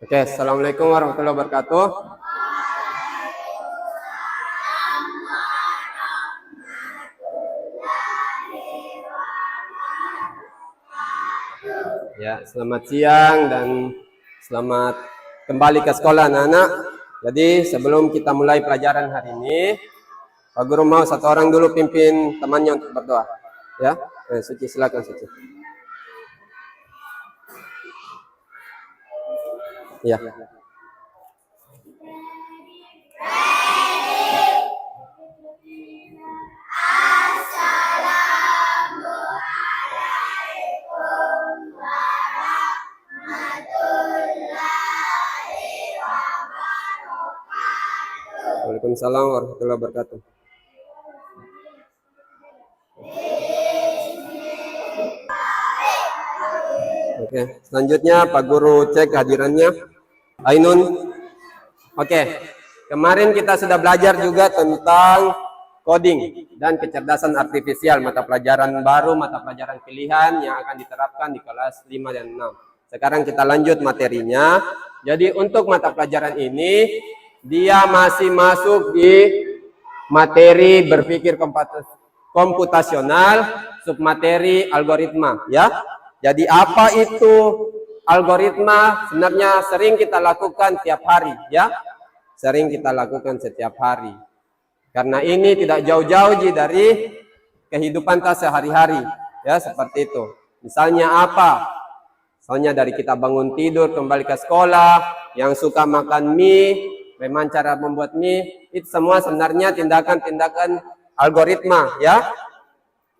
Oke, assalamualaikum warahmatullahi wabarakatuh. Ya, selamat siang dan selamat kembali ke sekolah anak-anak. Jadi sebelum kita mulai pelajaran hari ini, Pak Guru mau satu orang dulu pimpin temannya untuk berdoa. Ya, Suci silakan Suci. Ya. Waalaikumsalam warahmatullahi wabarakatuh. Oke, selanjutnya Pak Guru cek hadirannya. Ainun. Oke, kemarin kita sudah belajar juga tentang coding dan kecerdasan artifisial, mata pelajaran baru, mata pelajaran pilihan yang akan diterapkan di kelas 5 dan 6. Sekarang kita lanjut materinya. Jadi untuk mata pelajaran ini, dia masih masuk di materi berpikir komputasional, submateri algoritma, ya. Jadi apa itu algoritma? Sebenarnya sering kita lakukan tiap hari, ya. Sering kita lakukan setiap hari. Karena ini tidak jauh-jauh dari kehidupan kita sehari-hari, ya, seperti itu. Misalnya apa? Misalnya dari kita bangun tidur, kembali ke sekolah, yang suka makan mie, bagaimana cara membuat mie, itu semua sebenarnya tindakan-tindakan algoritma, ya.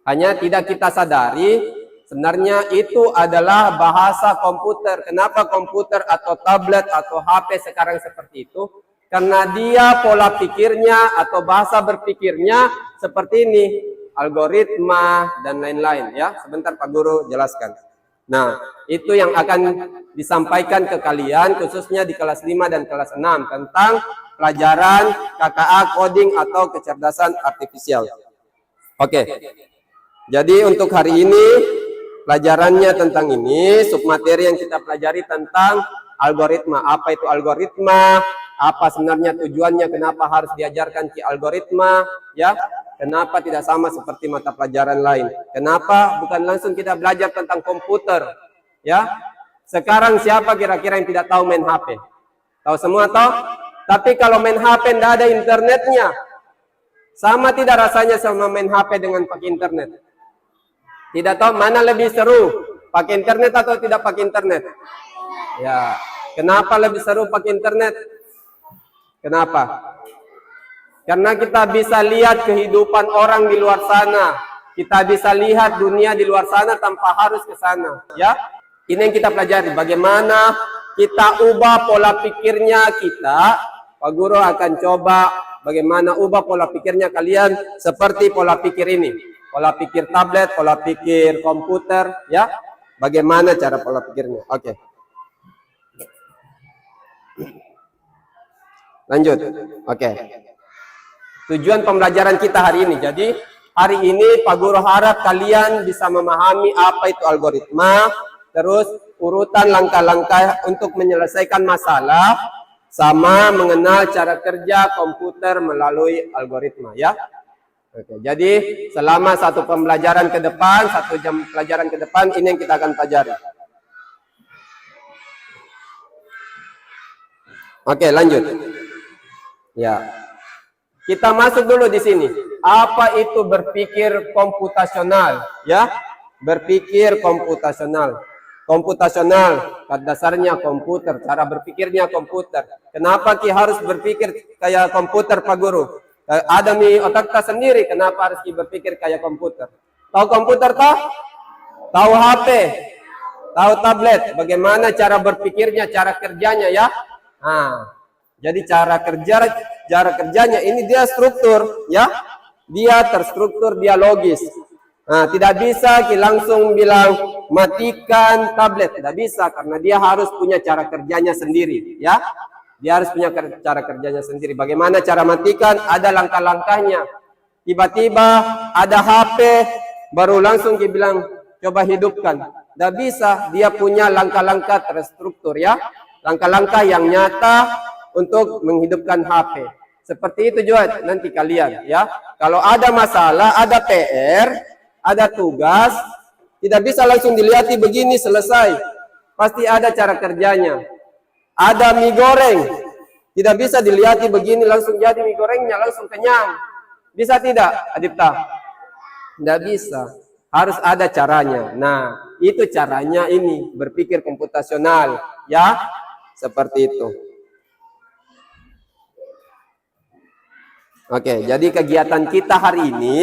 Hanya tidak kita sadari, sebenarnya itu adalah bahasa komputer. Kenapa komputer atau tablet atau HP sekarang seperti itu? Karena dia pola pikirnya atau bahasa berpikirnya seperti ini, algoritma dan lain-lain, ya. Sebentar Pak Guru jelaskan. Nah, itu yang akan disampaikan ke kalian khususnya di kelas 5 dan kelas 6 tentang pelajaran KKA coding atau kecerdasan artifisial. Oke. Jadi untuk hari ini pelajarannya tentang ini, submateri yang kita pelajari tentang algoritma. Apa itu algoritma? Apa sebenarnya tujuannya? Kenapa harus diajarkan ki algoritma? Ya, kenapa tidak sama seperti mata pelajaran lain? Kenapa bukan langsung kita belajar tentang komputer? Ya, sekarang siapa kira-kira yang tidak tahu main HP? Tahu semua toh? Tapi kalau main HP tidak ada internetnya, sama tidak rasanya sama main HP dengan pakai internet? Tidak tahu mana lebih seru, pakai internet atau tidak pakai internet? Ya, kenapa lebih seru pakai internet? Kenapa? Karena kita bisa lihat kehidupan orang di luar sana. Kita bisa lihat dunia di luar sana tanpa harus ke sana. Ya, ini yang kita pelajari. Bagaimana kita ubah pola pikirnya kita. Pak Guru akan coba bagaimana ubah pola pikirnya kalian seperti pola pikir ini. Pola pikir tablet, pola pikir komputer, ya. Bagaimana cara pola pikirnya? Oke. Lanjut. Oke. Tujuan pembelajaran kita hari ini. Jadi, hari ini Pak Guru harap kalian bisa memahami apa itu algoritma, terus urutan langkah-langkah untuk menyelesaikan masalah, sama mengenal cara kerja komputer melalui algoritma, ya. Oke, jadi selama satu pembelajaran ke depan, 1 jam pelajaran ke depan, ini yang kita akan pelajari. Oke, lanjut. Ya, kita masuk dulu di sini. Apa itu berpikir komputasional? Ya, berpikir komputasional. Komputasional, pada dasarnya komputer, cara berpikirnya komputer. Kenapa Ki harus berpikir kayak komputer Pak Guru? Ada nih otak kita sendiri, kenapa harus berpikir kayak komputer? Tahu komputer toh? Tahu HP? Tahu tablet? Bagaimana cara berpikirnya, cara kerjanya, ya? Nah, jadi cara kerjanya ini dia struktur, ya? Dia terstruktur, dia logis. Nah, tidak bisa langsung bilang matikan tablet, tidak bisa karena dia harus punya cara kerjanya sendiri, ya? Dia harus punya cara kerjanya sendiri. Bagaimana cara matikan? Ada langkah-langkahnya. Tiba-tiba ada HP, baru langsung dibilang coba hidupkan. Tidak bisa, dia punya langkah-langkah terstruktur, ya. langkah-langkah yang nyata untuk menghidupkan HP. Seperti itu juga nanti kalian ya. Kalau ada masalah, ada PR, ada tugas, tidak bisa langsung dilihati begini selesai. Pasti ada cara kerjanya. Ada mie goreng, tidak bisa dilihati begini langsung jadi mie gorengnya, langsung kenyang. Bisa tidak, Adipta? Tidak bisa. Harus ada caranya. Nah, itu caranya ini, berpikir komputasional. Ya, seperti itu. Oke, jadi kegiatan kita hari ini,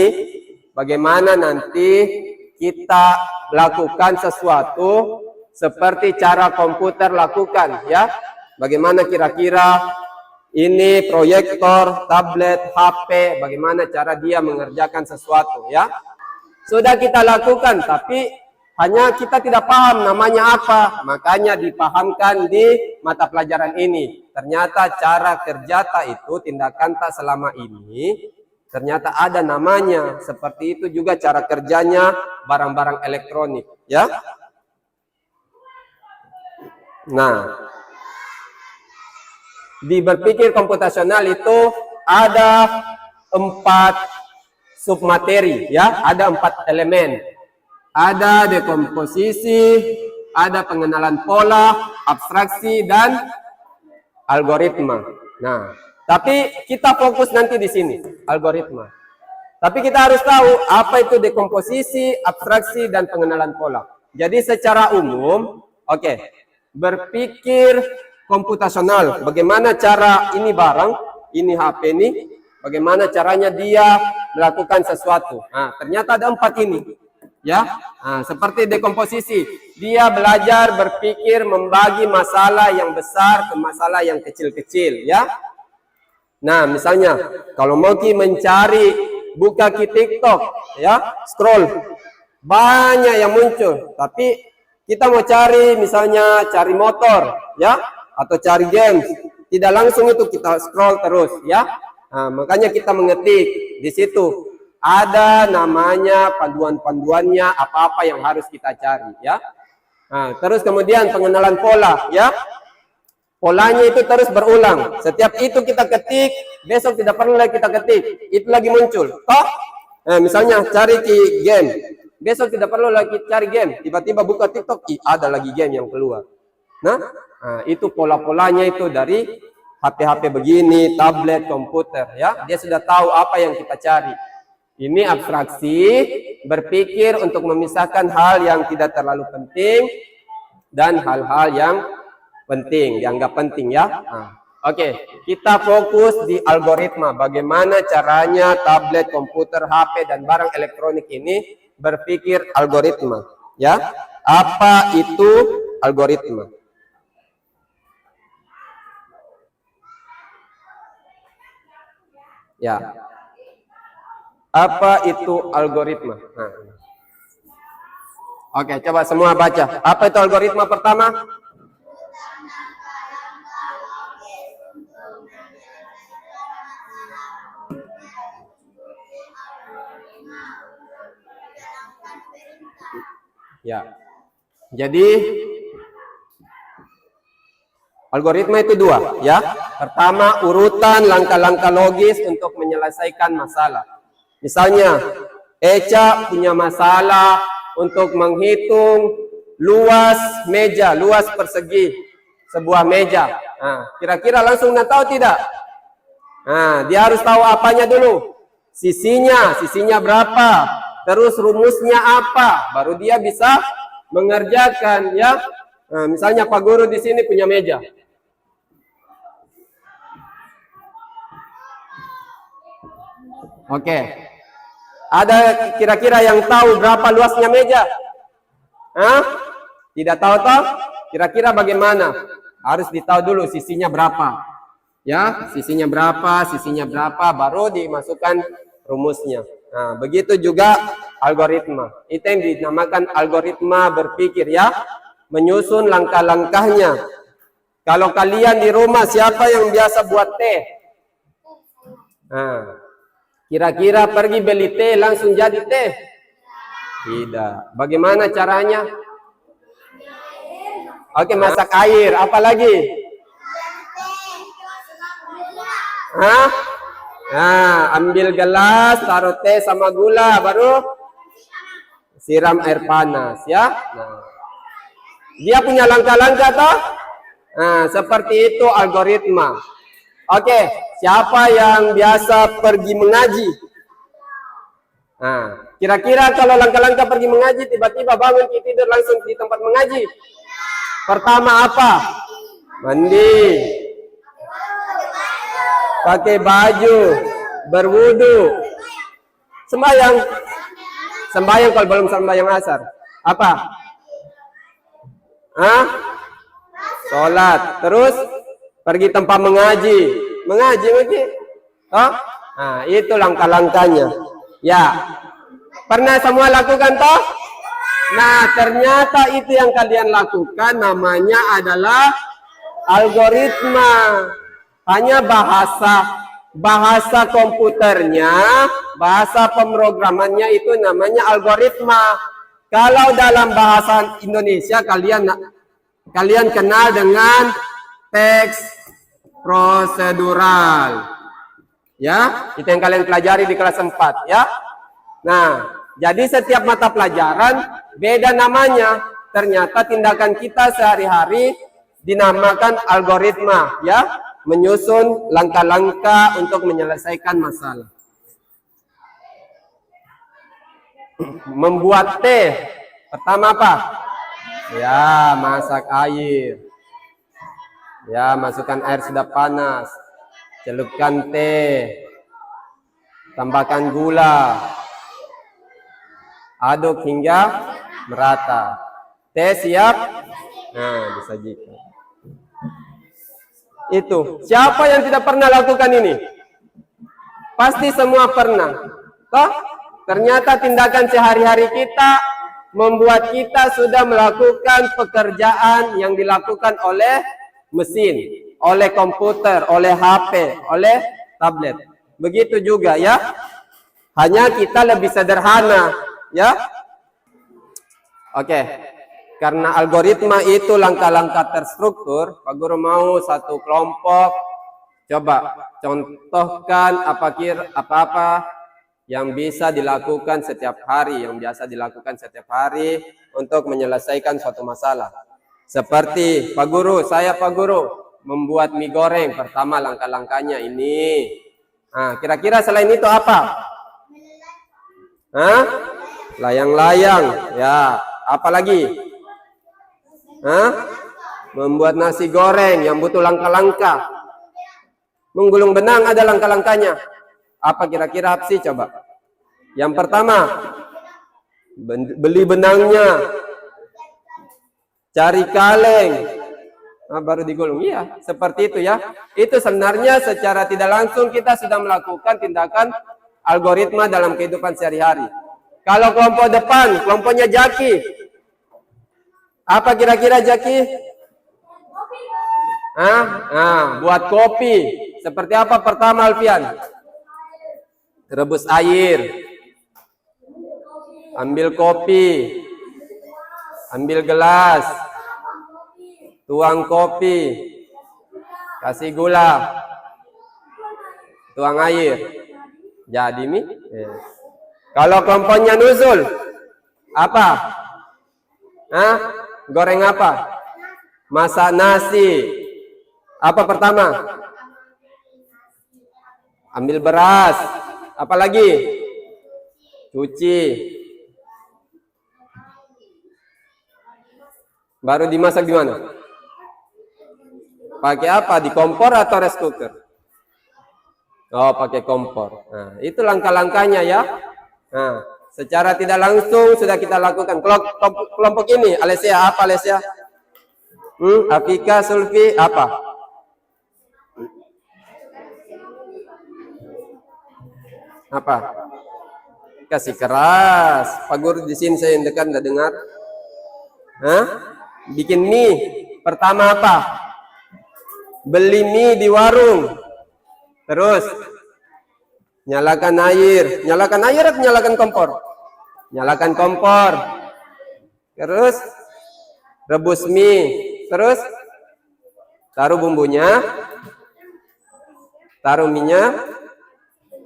bagaimana nanti kita lakukan sesuatu seperti cara komputer lakukan, ya. Bagaimana kira-kira ini proyektor, tablet, HP, bagaimana cara dia mengerjakan sesuatu, ya. Sudah kita lakukan, tapi hanya kita tidak paham namanya apa, makanya dipahamkan di mata pelajaran ini. Ternyata cara kerja tak itu, tindakan tak selama ini, ternyata ada namanya. Seperti itu juga cara kerjanya barang-barang elektronik, ya. Nah, di berpikir komputasional itu ada 4 submateri, ya, ada 4 elemen. Ada dekomposisi, ada pengenalan pola, abstraksi, dan algoritma. Nah, tapi kita fokus nanti di sini, algoritma. Tapi kita harus tahu apa itu dekomposisi, abstraksi, dan pengenalan pola. Jadi secara umum, oke, berpikir komputasional, bagaimana cara ini barang, ini HP ini, bagaimana caranya dia melakukan sesuatu. Nah, ternyata ada 4 ini. Ya, nah, seperti dekomposisi, dia belajar berpikir membagi masalah yang besar ke masalah yang kecil-kecil, ya. Nah, misalnya kalau mau mencari buka TikTok, ya, scroll, banyak yang muncul, tapi kita mau cari misalnya cari motor, ya, atau cari games, tidak langsung itu kita scroll terus, ya. Nah, makanya kita mengetik di situ. Ada namanya panduan-panduannya apa-apa yang harus kita cari, ya. Nah, terus kemudian pengenalan pola, ya. Polanya itu terus berulang. Setiap itu kita ketik, besok tidak perlu lagi kita ketik, itu lagi muncul. Toh, nah, misalnya cari game, besok tidak perlu lagi cari game, tiba-tiba buka TikTok, ada lagi game yang keluar. Nah, itu pola-polanya itu dari HP-HP begini, tablet, komputer, ya. Dia sudah tahu apa yang kita cari. Ini abstraksi, berpikir untuk memisahkan hal yang tidak terlalu penting dan hal-hal yang penting, dianggap penting, ya. Nah, oke, kita fokus di algoritma. Bagaimana caranya tablet, komputer, HP, dan barang elektronik ini berpikir algoritma, ya. Apa itu algoritma? Ya. Apa itu algoritma? Nah. Oke, coba semua baca. Apa itu algoritma pertama? Ya. Jadi algoritma itu 2, ya. Pertama, urutan langkah-langkah logis untuk menyelesaikan masalah. Misalnya, Eca punya masalah untuk menghitung luas meja, luas persegi sebuah meja. Nah, kira-kira langsung tahu tidak? Nah, dia harus tahu apanya dulu. Sisinya berapa? Terus rumusnya apa? Baru dia bisa mengerjakan, ya. Nah, misalnya Pak Guru di sini punya meja. Oke. Ada kira-kira yang tahu berapa luasnya meja? Hah? Tidak tahu toh? Kira-kira bagaimana? Harus ditahu dulu sisinya berapa. Ya, sisinya berapa, baru dimasukkan rumusnya. Nah, begitu juga algoritma. Itu yang dinamakan algoritma berpikir, ya. Menyusun langkah-langkahnya. Kalau kalian di rumah, siapa yang biasa buat teh? Nah, kira-kira pergi beli teh langsung jadi teh? Tidak. Bagaimana caranya? Oke, masak air. Apa lagi? Hah? Nah, ambil gelas, taruh teh sama gula, baru siram air panas, ya. Nah, dia punya langkah-langkah toh? Nah, seperti itu algoritma. Oke, siapa yang biasa pergi mengaji? Nah, kira-kira kalau langkah-langkah pergi mengaji, tiba-tiba bangun tidur langsung di tempat mengaji. Pertama apa? Mandi. Pakai baju, berwudu, sembahyang. Sembahyang kalau belum sembahyang asar. Apa? Hah? Sholat. Terus pergi tempat mengaji. Mengaji lagi. Oh? Nah, itu langkah-langkahnya. Ya. Pernah semua lakukan toh? Nah, ternyata itu yang kalian lakukan namanya adalah algoritma. Hanya bahasa komputernya, bahasa pemrogramannya itu namanya algoritma. Kalau dalam bahasa Indonesia kalian kenal dengan teks prosedural. Ya, itu yang kalian pelajari di kelas 4 ya. Nah, jadi setiap mata pelajaran beda namanya. Ternyata tindakan kita sehari-hari dinamakan algoritma ya. Menyusun langkah-langkah untuk menyelesaikan masalah. Membuat teh, pertama apa? Ya, masak air. Ya, masukkan air sudah panas. Celupkan teh. Tambahkan gula. Aduk hingga merata. Teh siap? Nah, disajikan. Itu. Siapa yang tidak pernah lakukan ini? Pasti semua pernah. Toh? Ternyata tindakan sehari-hari kita membuat kita sudah melakukan pekerjaan yang dilakukan oleh mesin, oleh komputer, oleh HP, oleh tablet. Begitu juga ya. Hanya kita lebih sederhana, ya. Oke. Karena algoritma itu langkah-langkah terstruktur, Pak Guru mau satu kelompok coba contohkan apa-apa yang bisa dilakukan setiap hari, yang biasa dilakukan setiap hari untuk menyelesaikan suatu masalah. Seperti Pak Guru, saya Pak Guru membuat mie goreng, pertama langkah-langkahnya ini. Nah, kira-kira selain itu apa? Hah? Layang-layang, ya. Apa lagi? Hah? Membuat nasi goreng yang butuh langkah-langkah. Menggulung benang ada langkah-langkahnya. Apa kira-kira sih coba? Yang pertama, beli benangnya. Cari kaleng. Nah, baru digulung. Iya, seperti itu ya. Itu sebenarnya secara tidak langsung kita sudah melakukan tindakan algoritma dalam kehidupan sehari-hari. Kalau kelompok depan, kelompoknya Jaki. Apa kira-kira Jaki? Buat kopi. Seperti apa pertama Alfian? Rebus air. Ambil kopi. Ambil gelas. Tuang kopi. Kasih gula. Tuang air. Jadi mie. Kalau kelompoknya Nuzul, apa? Goreng apa? Masak nasi. Apa pertama? Ambil beras. Apa lagi? Cuci. Baru dimasak di mana? Pakai apa? Di kompor atau rice cooker? Oh, pakai kompor. Nah, itu langkah-langkahnya ya. Nah, secara tidak langsung sudah kita lakukan. Kelompok ini, Alesia, apa Alesia? Afika, Sulfi, apa? Apa? Kasih keras. Pak Guru di sini saya yang dekat tidak dengar. Bikin mie. Pertama apa? Beli mie di warung. Terus nyalakan air. Nyalakan air atau nyalakan kompor? Nyalakan kompor. Terus rebus mie terus taruh bumbunya, taruh minyak,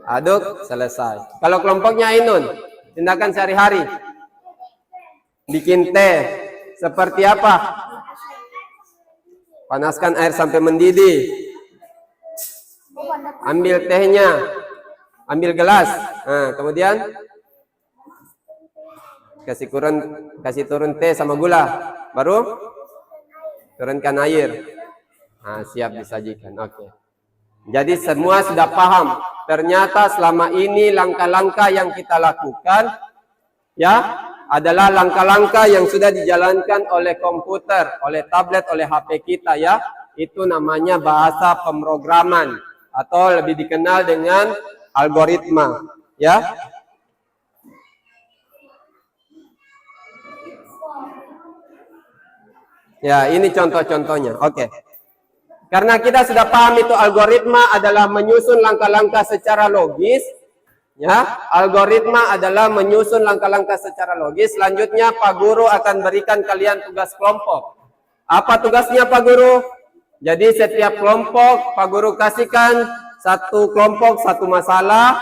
aduk, selesai. Kalau kelompoknya Ainun, tindakan sehari-hari, bikin teh, seperti apa? Panaskan air sampai mendidih, ambil tehnya, ambil gelas, nah, kemudian kasih turun teh sama gula, baru turunkan air. Nah, siap disajikan. Oke. Jadi semua sudah paham. Ternyata selama ini langkah-langkah yang kita lakukan ya adalah langkah-langkah yang sudah dijalankan oleh komputer, oleh tablet, oleh HP kita ya. Itu namanya bahasa pemrograman atau lebih dikenal dengan algoritma ya. Ya, ini contoh-contohnya. Oke. Karena kita sudah paham itu algoritma adalah menyusun langkah-langkah secara logis. Ya, algoritma adalah menyusun langkah-langkah secara logis. Selanjutnya Pak Guru akan berikan kalian tugas kelompok. Apa tugasnya Pak Guru? Jadi setiap kelompok Pak Guru kasihkan satu kelompok satu masalah.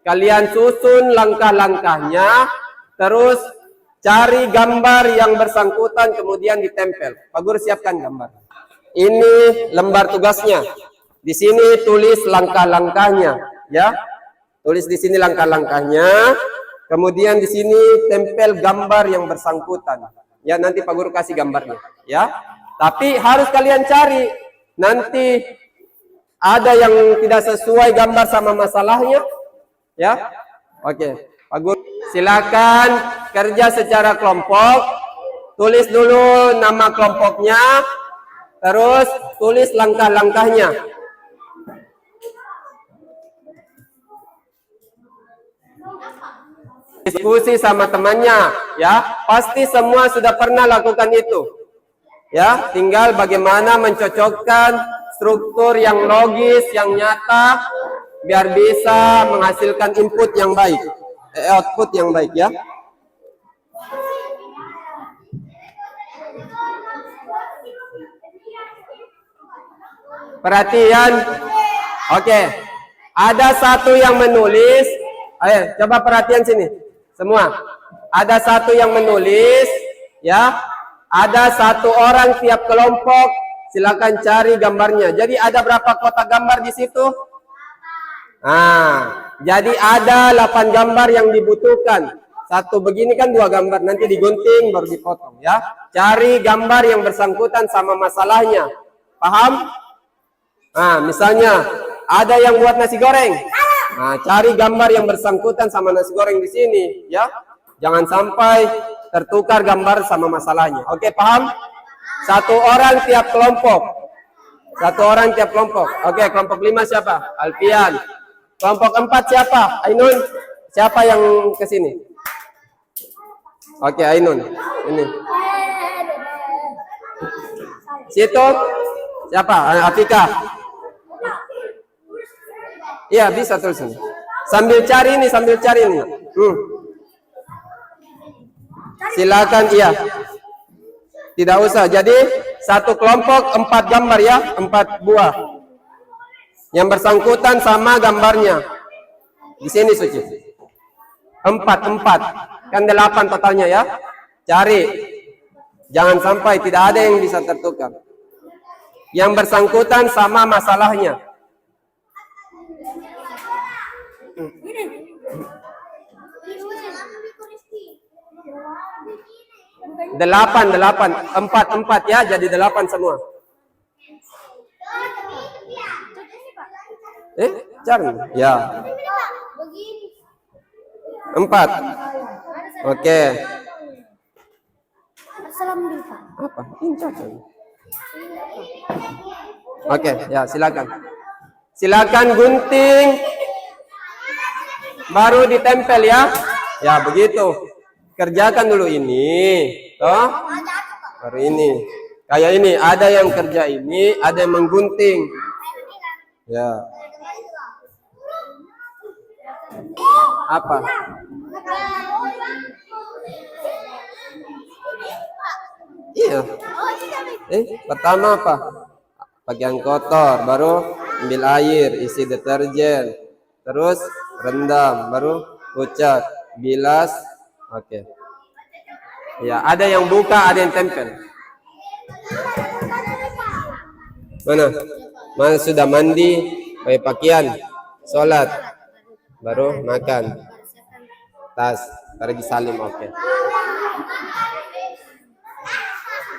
Kalian susun langkah-langkahnya. Terus cari gambar yang bersangkutan kemudian ditempel. Pak Guru siapkan gambar. Ini lembar tugasnya. Di sini tulis langkah-langkahnya, ya. Tulis di sini langkah-langkahnya. Kemudian di sini tempel gambar yang bersangkutan. Ya, nanti Pak Guru kasih gambarnya, ya. Tapi harus kalian cari. Nanti ada yang tidak sesuai gambar sama masalahnya, ya. Oke, Pak Guru silakan kerja secara kelompok. Tulis dulu nama kelompoknya. Terus tulis langkah-langkahnya. Diskusi sama temannya, ya. Pasti semua sudah pernah lakukan itu. Ya, tinggal bagaimana mencocokkan struktur yang logis, yang nyata biar bisa menghasilkan input yang baik, output yang baik ya. Perhatian. Oke. Ada satu yang menulis. Ayo, coba perhatian sini. Semua. Ada satu yang menulis, ya. Ada satu orang tiap kelompok. Silakan cari gambarnya. Jadi ada berapa kotak gambar di situ? Nah, jadi ada 8 gambar yang dibutuhkan. Satu begini kan 2 gambar, nanti digunting baru dipotong ya. Cari gambar yang bersangkutan sama masalahnya. Paham? Nah, misalnya ada yang buat nasi goreng. Nah, cari gambar yang bersangkutan sama nasi goreng di sini, ya. Jangan sampai tertukar gambar sama masalahnya. Oke, paham? Satu orang tiap kelompok. Satu orang tiap kelompok. Oke, kelompok 5 siapa? Alfian. Kelompok 4 siapa? Ainun. Siapa yang ke sini? Oke, Ainun. Ini. Situ siapa? Afika. Iya, bisa terus ini. Sambil cari ini. Silakan, iya. Tidak usah. Jadi satu kelompok 4 gambar ya, 4 buah. Yang bersangkutan sama gambarnya. Di sini Suci. 4. Kan 8 totalnya ya. Cari. Jangan sampai tidak ada yang bisa tertukar. Yang bersangkutan sama masalahnya. 8. 4 ya, jadi 8 semua. Cari. Ya. 4. Oke. Apa? Oke, ya silakan. Silakan gunting. Baru ditempel ya. Ya, begitu. Kerjakan dulu ini. Toh? Baru ini. Kayak ini, ada yang kerja ini, ada yang menggunting. Ya. Apa? Iya. Pertama apa? Pakaian kotor, baru ambil air, isi deterjen, terus rendam, baru ucap, bilas. Oke. Ya, ada yang buka, ada yang tempel. Mana sudah mandi, pakai pakaian, sholat, baru makan, tas, pergi salim. Oke.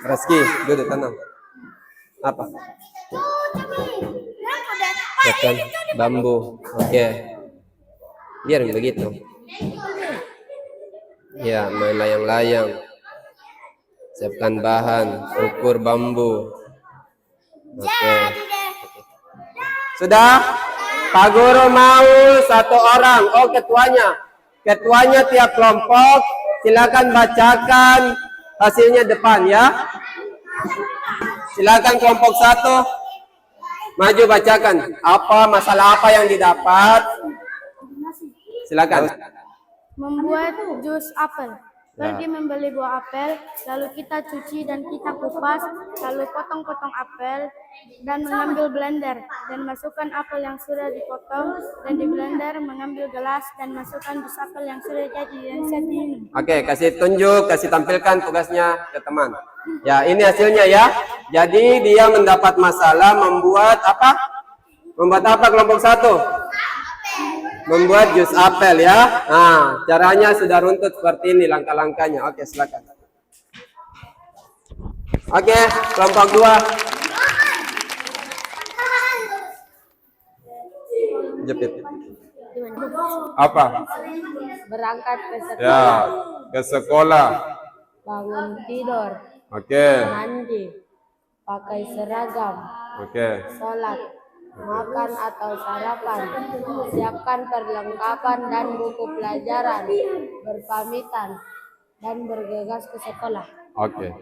Reski, duduk tenang. Apa? Siapkan bambu. Oke. Biar begitu. Ya, main layang-layang. Siapkan bahan, ukur bambu. Oke. Sudah? Pak Guru mau 1 orang. Oh, ketuanya. Ketuanya tiap kelompok. Silakan bacakan hasilnya depan ya. Silakan kelompok 1. Maju bacakan. Apa masalah apa yang didapat? Silakan. Membuat jus apel. Pergi membeli buah apel, lalu kita cuci dan kita kupas, lalu potong-potong apel dan mengambil blender dan masukkan apel yang sudah dipotong dan di blender, mengambil gelas dan masukkan jus apel yang sudah jadi dan siap diminum. Oke, kasih tunjuk, kasih tampilkan tugasnya ke teman. Ya, ini hasilnya ya. Jadi dia mendapat masalah membuat apa? Membuat apa kelompok 1? Membuat jus apel ya. Nah, caranya sudah runtut seperti ini langkah-langkahnya. Oke, silakan. Oke, kelompok 2. Jepit. Apa? Berangkat ke sekolah. Ya, ke sekolah. Bangun tidur. Oke. Mandi. Pakai seragam. Oke. Sholat. Makan atau sarapan, siapkan perlengkapan dan buku pelajaran, berpamitan, dan bergegas ke sekolah. Oke.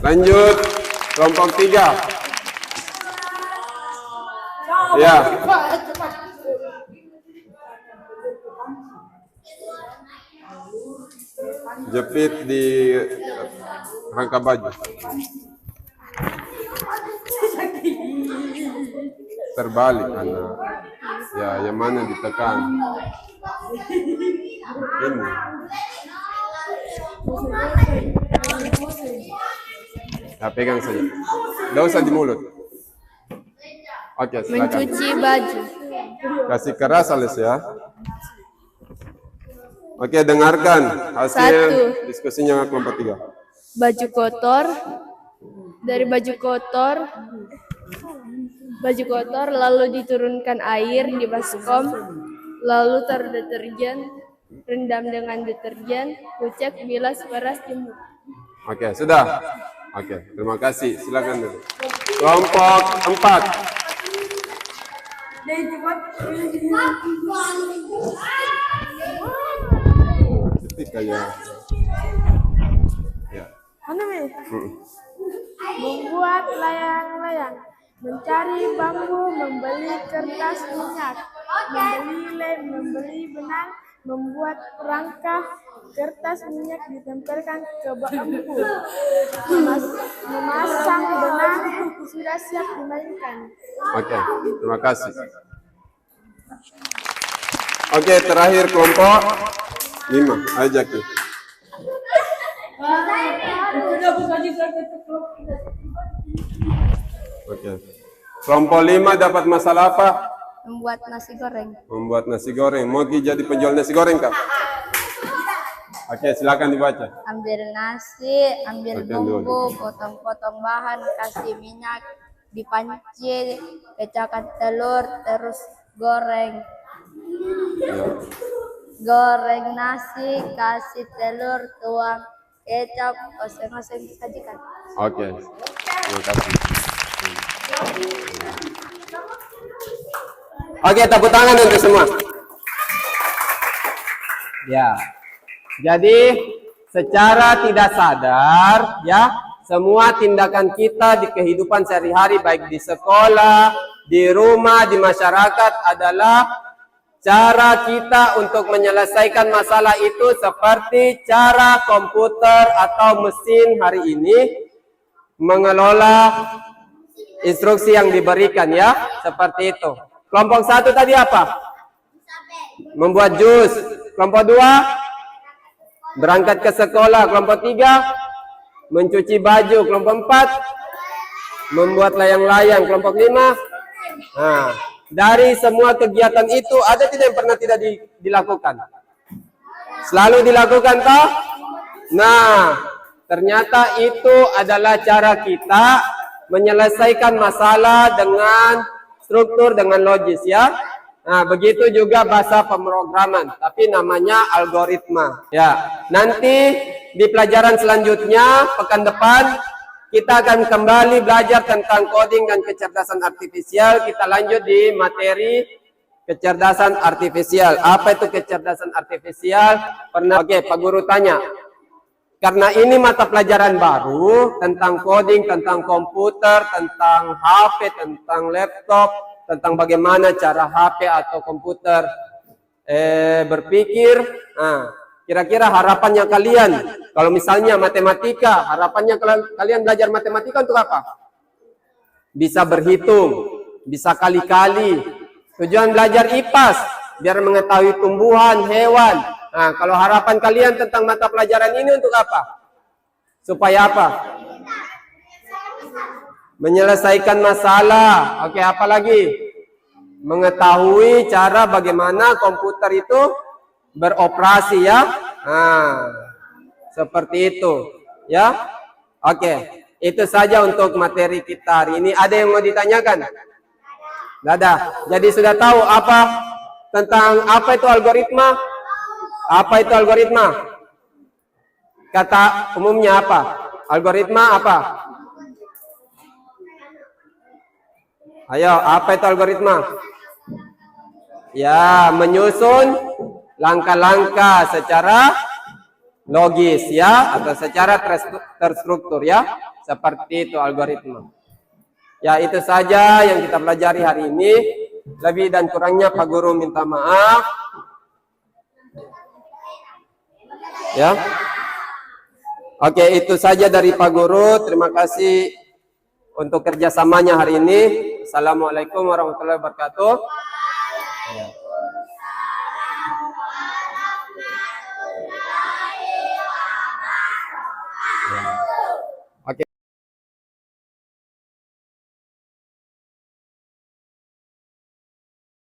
Lanjut, kelompok 3. Ya. Jepit di rangka baju. Terbalik anak. Ya, yang mana ditekan? Ini. Ya, pegang saja. Tidak usah di mulut. Oke, silakan. Mencuci baju. Kasih keras Alis ya. Oke, dengarkan hasil 1. diskusinya kelompok 3. Baju kotor. Dari baju kotor lalu diturunkan air di baskom, lalu taruh deterjen, rendam dengan deterjen, kucek, bilas, peras, jemur. Oke, sudah. Oke, terima kasih. Silakan dulu. Kelompok 4. Ketika ya. Ya. Membuat layang-layang, mencari bambu, membeli kertas minyak, membeli lem, membeli benang, membuat perangkap kertas minyak ditempelkan ke bambu, memasang benang, sudah siap dimainkan. Oke, terima kasih. Oke, terakhir kelompok 5. Ayo Jaki. Oke. Kelompok 5 dapat masalah apa? Membuat nasi goreng. Membuat nasi goreng. Mau jadi penjual nasi goreng kah? Oke, silakan dibaca. Ambil nasi, ambil Bagian bumbu, potong-potong bahan, kasih minyak, dipanci, pecahkan telur, terus goreng. Ya. Goreng nasi, kasih telur, tuang kecap, oseng-oseng, sajikan. Oke. Terima kasih. Oke, tepuk tangan untuk semua. Ya. Jadi secara tidak sadar ya, semua tindakan kita di kehidupan sehari-hari baik di sekolah, di rumah, di masyarakat adalah cara kita untuk menyelesaikan masalah itu seperti cara komputer atau mesin hari ini mengelola instruksi yang diberikan ya, seperti itu. Kelompok 1 tadi apa? Membuat jus. Kelompok 2 berangkat ke sekolah. Kelompok 3 mencuci baju. Kelompok 4 membuat layang-layang. Kelompok 5 nah, dari semua kegiatan itu ada tidak yang pernah tidak dilakukan? Selalu dilakukan toh? Nah, ternyata itu adalah cara kita menyelesaikan masalah dengan struktur, dengan logis ya. Nah, begitu juga bahasa pemrograman, tapi namanya algoritma. Ya, nanti di pelajaran selanjutnya pekan depan kita akan kembali belajar tentang coding dan kecerdasan artifisial. Kita lanjut di materi kecerdasan artifisial. Apa itu kecerdasan artifisial? Oke, Pak Guru tanya. Karena ini mata pelajaran baru tentang coding, tentang komputer, tentang HP, tentang laptop, tentang bagaimana cara HP atau komputer berpikir. Nah, kira-kira harapannya kalian, kalau misalnya matematika, harapannya kalian belajar matematika untuk apa? Bisa berhitung, bisa kali-kali. Tujuan belajar IPAS, biar mengetahui tumbuhan, hewan. Nah, kalau harapan kalian tentang mata pelajaran ini untuk apa? Supaya apa? Menyelesaikan masalah. Oke, apa lagi? Mengetahui cara bagaimana komputer itu beroperasi ya. Nah, seperti itu ya. Oke, itu saja untuk materi kita hari ini. Ada yang mau ditanyakan? Tidak ada. Jadi sudah tahu apa tentang apa itu algoritma? Apa itu algoritma? Kata umumnya apa? Algoritma apa? Ayo, apa itu algoritma? Ya, menyusun langkah-langkah secara logis ya, atau secara terstruktur ya. Seperti itu algoritma. Ya, itu saja yang kita pelajari hari ini. Lebih dan kurangnya Pak Guru minta maaf. Ya. Oke, itu saja dari Pak Guru. Terima kasih untuk kerjasamanya hari ini. Assalamualaikum warahmatullahi wabarakatuh.